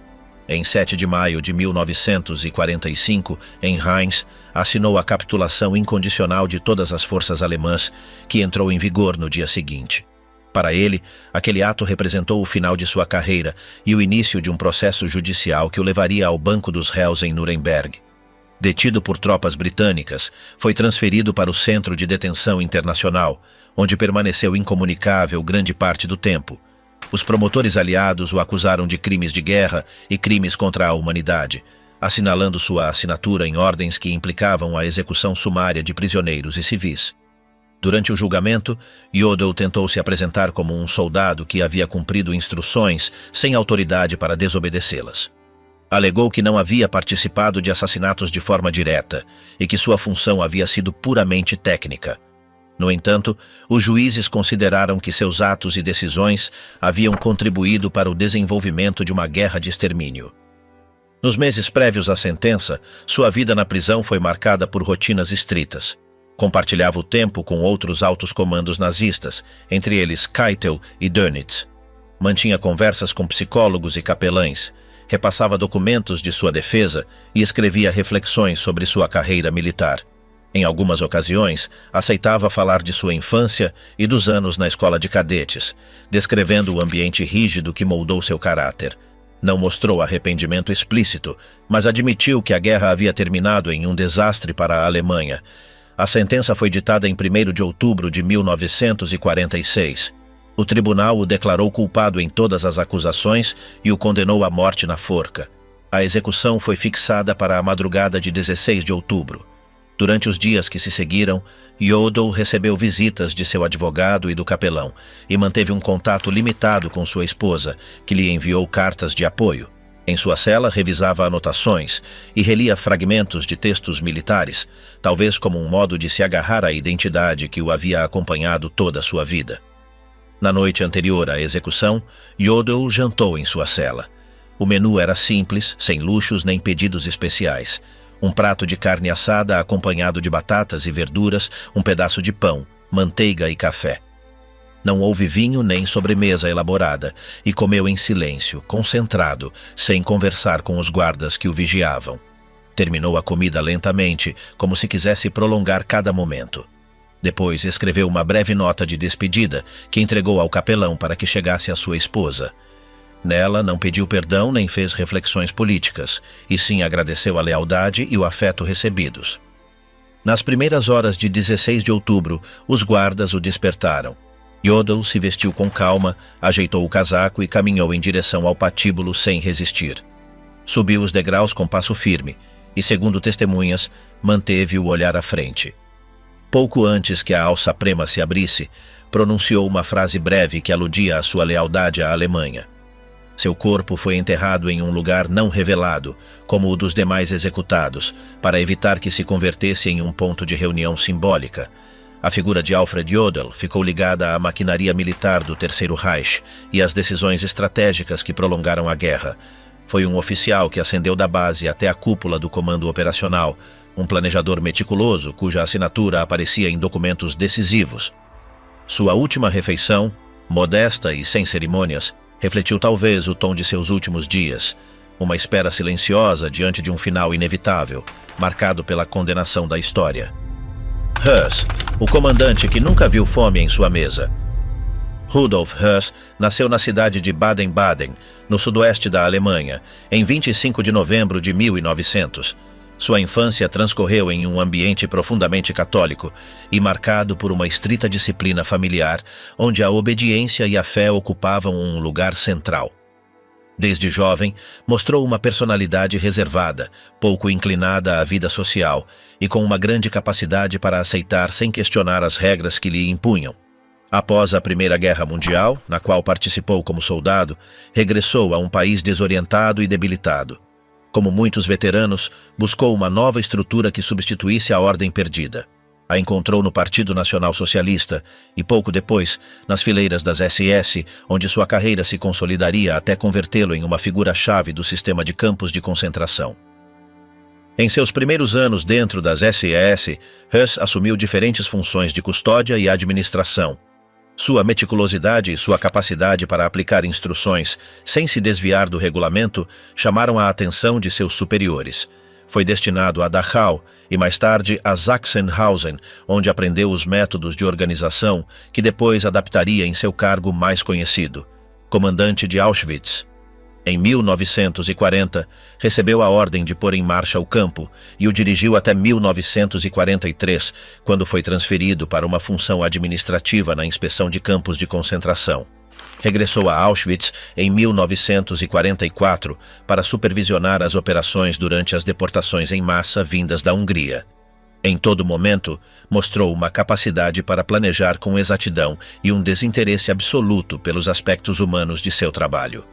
Em 7 de maio de 1945, em Reims, assinou a capitulação incondicional de todas as forças alemãs, que entrou em vigor no dia seguinte. Para ele, aquele ato representou o final de sua carreira e o início de um processo judicial que o levaria ao banco dos réus em Nuremberg. Detido por tropas britânicas, foi transferido para o Centro de Detenção Internacional, onde permaneceu incomunicável grande parte do tempo. Os promotores aliados o acusaram de crimes de guerra e crimes contra a humanidade, assinalando sua assinatura em ordens que implicavam a execução sumária de prisioneiros e civis. Durante o julgamento, Jodl tentou se apresentar como um soldado que havia cumprido instruções sem autoridade para desobedecê-las. Alegou que não havia participado de assassinatos de forma direta e que sua função havia sido puramente técnica. No entanto, os juízes consideraram que seus atos e decisões haviam contribuído para o desenvolvimento de uma guerra de extermínio. Nos meses prévios à sentença, sua vida na prisão foi marcada por rotinas estritas. Compartilhava o tempo com outros altos comandos nazistas, entre eles Keitel e Dönitz. Mantinha conversas com psicólogos e capelães, repassava documentos de sua defesa e escrevia reflexões sobre sua carreira militar. Em algumas ocasiões, aceitava falar de sua infância e dos anos na escola de cadetes, descrevendo o ambiente rígido que moldou seu caráter. Não mostrou arrependimento explícito, mas admitiu que a guerra havia terminado em um desastre para a Alemanha. A sentença foi ditada em 1º de outubro de 1946. O tribunal o declarou culpado em todas as acusações e o condenou à morte na forca. A execução foi fixada para a madrugada de 16 de outubro. Durante os dias que se seguiram, Jodl recebeu visitas de seu advogado e do capelão e manteve um contato limitado com sua esposa, que lhe enviou cartas de apoio. Em sua cela, revisava anotações e relia fragmentos de textos militares, talvez como um modo de se agarrar à identidade que o havia acompanhado toda a sua vida. Na noite anterior à execução, Jodl jantou em sua cela. O menu era simples, sem luxos nem pedidos especiais. Um prato de carne assada acompanhado de batatas e verduras, um pedaço de pão, manteiga e café. Não houve vinho nem sobremesa elaborada, e comeu em silêncio, concentrado, sem conversar com os guardas que o vigiavam. Terminou a comida lentamente, como se quisesse prolongar cada momento. Depois escreveu uma breve nota de despedida, que entregou ao capelão para que chegasse à sua esposa. Nela não pediu perdão nem fez reflexões políticas, e sim agradeceu a lealdade e o afeto recebidos. Nas primeiras horas de 16 de outubro, os guardas o despertaram. Jodl se vestiu com calma, ajeitou o casaco e caminhou em direção ao patíbulo sem resistir. Subiu os degraus com passo firme e, segundo testemunhas, manteve o olhar à frente. Pouco antes que a alça-prema se abrisse, pronunciou uma frase breve que aludia à sua lealdade à Alemanha. Seu corpo foi enterrado em um lugar não revelado, como o dos demais executados, para evitar que se convertesse em um ponto de reunião simbólica. A figura de Alfred Jodl ficou ligada à maquinaria militar do Terceiro Reich e às decisões estratégicas que prolongaram a guerra. Foi um oficial que ascendeu da base até a cúpula do comando operacional, um planejador meticuloso cuja assinatura aparecia em documentos decisivos. Sua última refeição, modesta e sem cerimônias, refletiu talvez o tom de seus últimos dias, uma espera silenciosa diante de um final inevitável, marcado pela condenação da história. Hus, o comandante que nunca viu fome em sua mesa. Rudolf Höss nasceu na cidade de Baden-Baden, no sudoeste da Alemanha, em 25 de novembro de 1900. Sua infância transcorreu em um ambiente profundamente católico e marcado por uma estrita disciplina familiar, onde a obediência e a fé ocupavam um lugar central. Desde jovem, mostrou uma personalidade reservada, pouco inclinada à vida social e com uma grande capacidade para aceitar sem questionar as regras que lhe impunham. Após a Primeira Guerra Mundial, na qual participou como soldado, regressou a um país desorientado e debilitado. Como muitos veteranos, buscou uma nova estrutura que substituísse a ordem perdida. A encontrou no Partido Nacional Socialista e, pouco depois, nas fileiras das SS, onde sua carreira se consolidaria até convertê-lo em uma figura-chave do sistema de campos de concentração. Em seus primeiros anos dentro das SS, Höss assumiu diferentes funções de custódia e administração. Sua meticulosidade e sua capacidade para aplicar instruções sem se desviar do regulamento chamaram a atenção de seus superiores. Foi destinado a Dachau e mais tarde a Sachsenhausen, onde aprendeu os métodos de organização que depois adaptaria em seu cargo mais conhecido, comandante de Auschwitz. Em 1940, recebeu a ordem de pôr em marcha o campo e o dirigiu até 1943, quando foi transferido para uma função administrativa na inspeção de campos de concentração. Regressou a Auschwitz em 1944 para supervisionar as operações durante as deportações em massa vindas da Hungria. Em todo momento, mostrou uma capacidade para planejar com exatidão e um desinteresse absoluto pelos aspectos humanos de seu trabalho.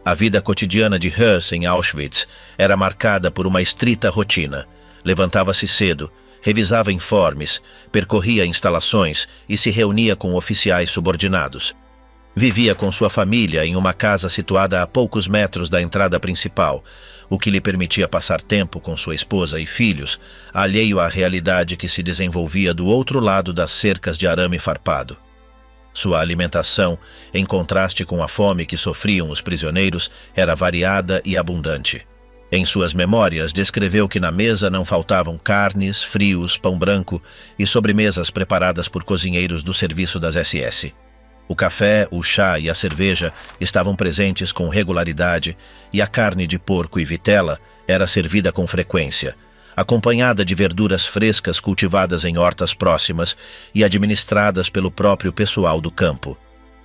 A vida cotidiana de Höss em Auschwitz era marcada por uma estrita rotina. Levantava-se cedo, revisava informes, percorria instalações e se reunia com oficiais subordinados. Vivia com sua família em uma casa situada a poucos metros da entrada principal, o que lhe permitia passar tempo com sua esposa e filhos, alheio à realidade que se desenvolvia do outro lado das cercas de arame farpado. Sua alimentação, em contraste com a fome que sofriam os prisioneiros, era variada e abundante. Em suas memórias, descreveu que na mesa não faltavam carnes, frios, pão branco e sobremesas preparadas por cozinheiros do serviço das SS. O café, o chá e a cerveja estavam presentes com regularidade e a carne de porco e vitela era servida com frequência, acompanhada de verduras frescas cultivadas em hortas próximas e administradas pelo próprio pessoal do campo.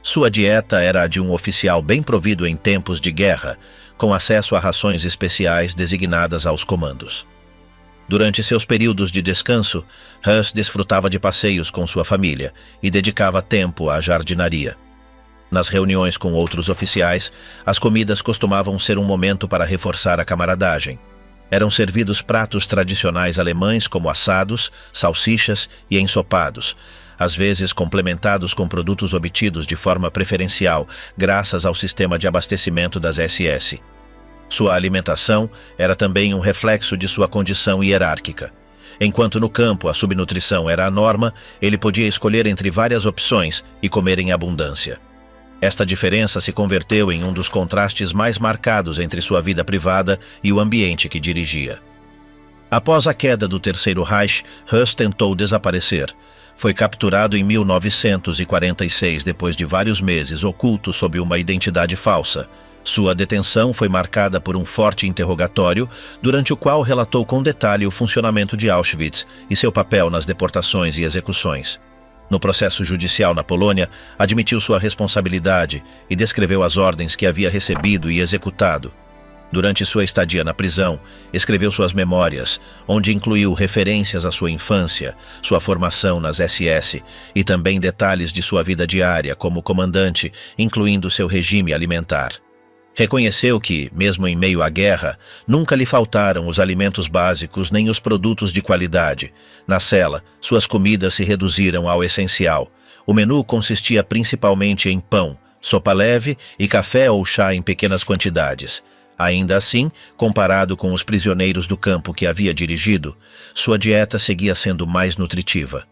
Sua dieta era a de um oficial bem provido em tempos de guerra, com acesso a rações especiais designadas aos comandos. Durante seus períodos de descanso, Höss desfrutava de passeios com sua família e dedicava tempo à jardinaria. Nas reuniões com outros oficiais, as comidas costumavam ser um momento para reforçar a camaradagem. Eram servidos pratos tradicionais alemães como assados, salsichas e ensopados, às vezes complementados com produtos obtidos de forma preferencial graças ao sistema de abastecimento das SS. Sua alimentação era também um reflexo de sua condição hierárquica. Enquanto no campo a subnutrição era a norma, ele podia escolher entre várias opções e comer em abundância. Esta diferença se converteu em um dos contrastes mais marcados entre sua vida privada e o ambiente que dirigia. Após a queda do Terceiro Reich, Höss tentou desaparecer. Foi capturado em 1946, depois de vários meses oculto sob uma identidade falsa. Sua detenção foi marcada por um forte interrogatório, durante o qual relatou com detalhe o funcionamento de Auschwitz e seu papel nas deportações e execuções. No processo judicial na Polônia, admitiu sua responsabilidade e descreveu as ordens que havia recebido e executado. Durante sua estadia na prisão, escreveu suas memórias, onde incluiu referências à sua infância, sua formação nas SS e também detalhes de sua vida diária como comandante, incluindo seu regime alimentar. Reconheceu que, mesmo em meio à guerra, nunca lhe faltaram os alimentos básicos nem os produtos de qualidade. Na cela, suas comidas se reduziram ao essencial. O menu consistia principalmente em pão, sopa leve e café ou chá em pequenas quantidades. Ainda assim, comparado com os prisioneiros do campo que havia dirigido, sua dieta seguia sendo mais nutritiva.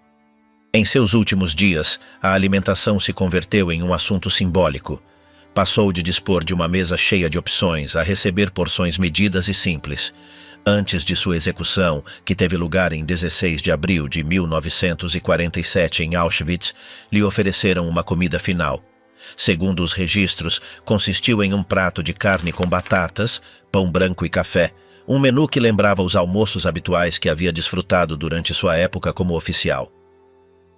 Em seus últimos dias, a alimentação se converteu em um assunto simbólico. Passou de dispor de uma mesa cheia de opções a receber porções medidas e simples. Antes de sua execução, que teve lugar em 16 de abril de 1947 em Auschwitz, lhe ofereceram uma comida final. Segundo os registros, consistiu em um prato de carne com batatas, pão branco e café, um menu que lembrava os almoços habituais que havia desfrutado durante sua época como oficial.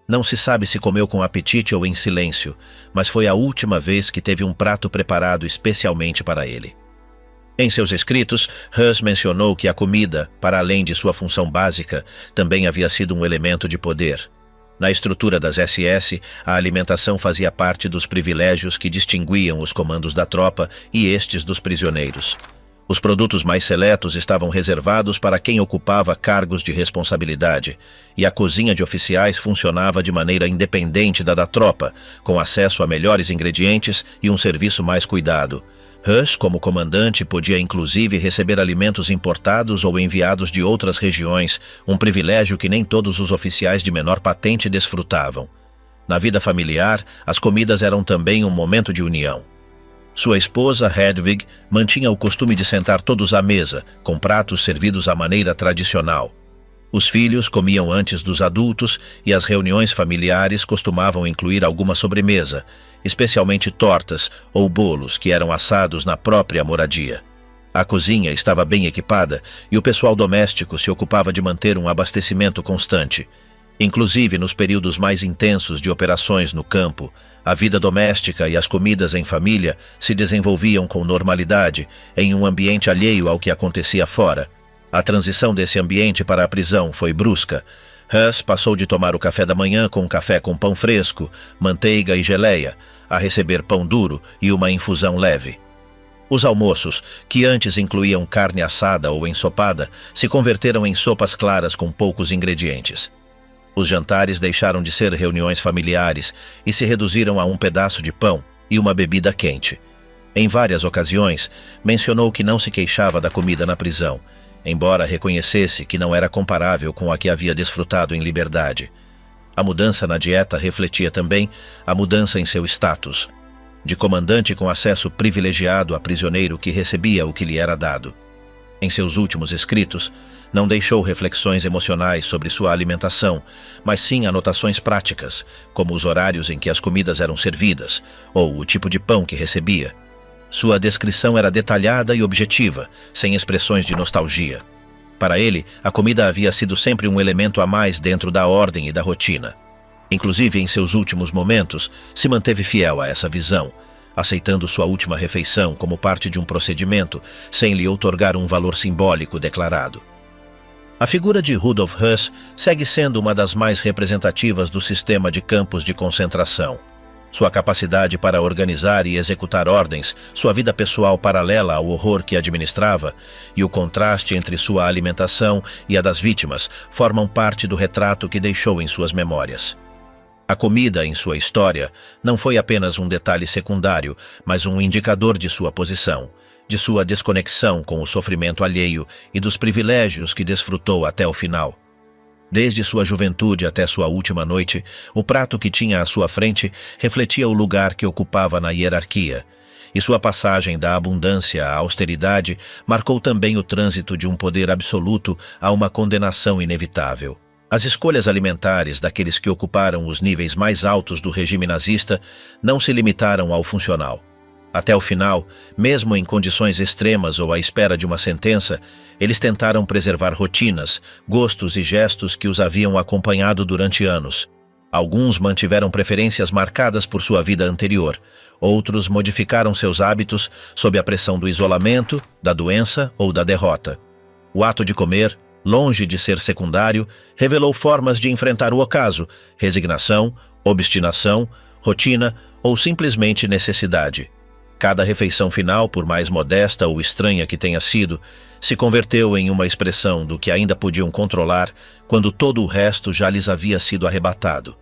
Não se sabe se comeu com apetite ou em silêncio, mas foi a última vez que teve um prato preparado especialmente para ele. Em seus escritos, Höss mencionou que a comida, para além de sua função básica, também havia sido um elemento de poder. Na estrutura das SS, a alimentação fazia parte dos privilégios que distinguiam os comandos da tropa e estes dos prisioneiros. Os produtos mais seletos estavam reservados para quem ocupava cargos de responsabilidade, e a cozinha de oficiais funcionava de maneira independente da tropa, com acesso a melhores ingredientes e um serviço mais cuidado. Höss, como comandante, podia inclusive receber alimentos importados ou enviados de outras regiões, um privilégio que nem todos os oficiais de menor patente desfrutavam. Na vida familiar, as comidas eram também um momento de união. Sua esposa, Hedwig, mantinha o costume de sentar todos à mesa, com pratos servidos à maneira tradicional. Os filhos comiam antes dos adultos e as reuniões familiares costumavam incluir alguma sobremesa, especialmente tortas ou bolos que eram assados na própria moradia. A cozinha estava bem equipada e o pessoal doméstico se ocupava de manter um abastecimento constante. Inclusive nos períodos mais intensos de operações no campo, a vida doméstica e as comidas em família se desenvolviam com normalidade em um ambiente alheio ao que acontecia fora. A transição desse ambiente para a prisão foi brusca. Höss passou de tomar o café da manhã com café com pão fresco, manteiga e geleia, a receber pão duro e uma infusão leve. Os almoços, que antes incluíam carne assada ou ensopada, se converteram em sopas claras com poucos ingredientes. Os jantares deixaram de ser reuniões familiares e se reduziram a um pedaço de pão e uma bebida quente. Em várias ocasiões, mencionou que não se queixava da comida na prisão, embora reconhecesse que não era comparável com a que havia desfrutado em liberdade. A mudança na dieta refletia também a mudança em seu status, de comandante com acesso privilegiado a prisioneiro que recebia o que lhe era dado. Em seus últimos escritos, não deixou reflexões emocionais sobre sua alimentação, mas sim anotações práticas, como os horários em que as comidas eram servidas, ou o tipo de pão que recebia. Sua descrição era detalhada e objetiva, sem expressões de nostalgia. Para ele, a comida havia sido sempre um elemento a mais dentro da ordem e da rotina. Inclusive, em seus últimos momentos, se manteve fiel a essa visão, aceitando sua última refeição como parte de um procedimento, sem lhe outorgar um valor simbólico declarado. A figura de Rudolf Höss segue sendo uma das mais representativas do sistema de campos de concentração. Sua capacidade para organizar e executar ordens, sua vida pessoal paralela ao horror que administrava e o contraste entre sua alimentação e a das vítimas formam parte do retrato que deixou em suas memórias. A comida em sua história não foi apenas um detalhe secundário, mas um indicador de sua posição, de sua desconexão com o sofrimento alheio e dos privilégios que desfrutou até o final. Desde sua juventude até sua última noite, o prato que tinha à sua frente refletia o lugar que ocupava na hierarquia, e sua passagem da abundância à austeridade marcou também o trânsito de um poder absoluto a uma condenação inevitável. As escolhas alimentares daqueles que ocuparam os níveis mais altos do regime nazista não se limitaram ao funcional. Até o final, mesmo em condições extremas ou à espera de uma sentença, eles tentaram preservar rotinas, gostos e gestos que os haviam acompanhado durante anos. Alguns mantiveram preferências marcadas por sua vida anterior, outros modificaram seus hábitos sob a pressão do isolamento, da doença ou da derrota. O ato de comer, longe de ser secundário, revelou formas de enfrentar o ocaso, resignação, obstinação, rotina ou simplesmente necessidade. Cada refeição final, por mais modesta ou estranha que tenha sido, se converteu em uma expressão do que ainda podiam controlar quando todo o resto já lhes havia sido arrebatado.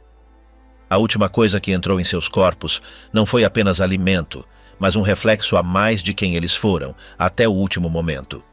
A última coisa que entrou em seus corpos não foi apenas alimento, mas um reflexo a mais de quem eles foram, até o último momento.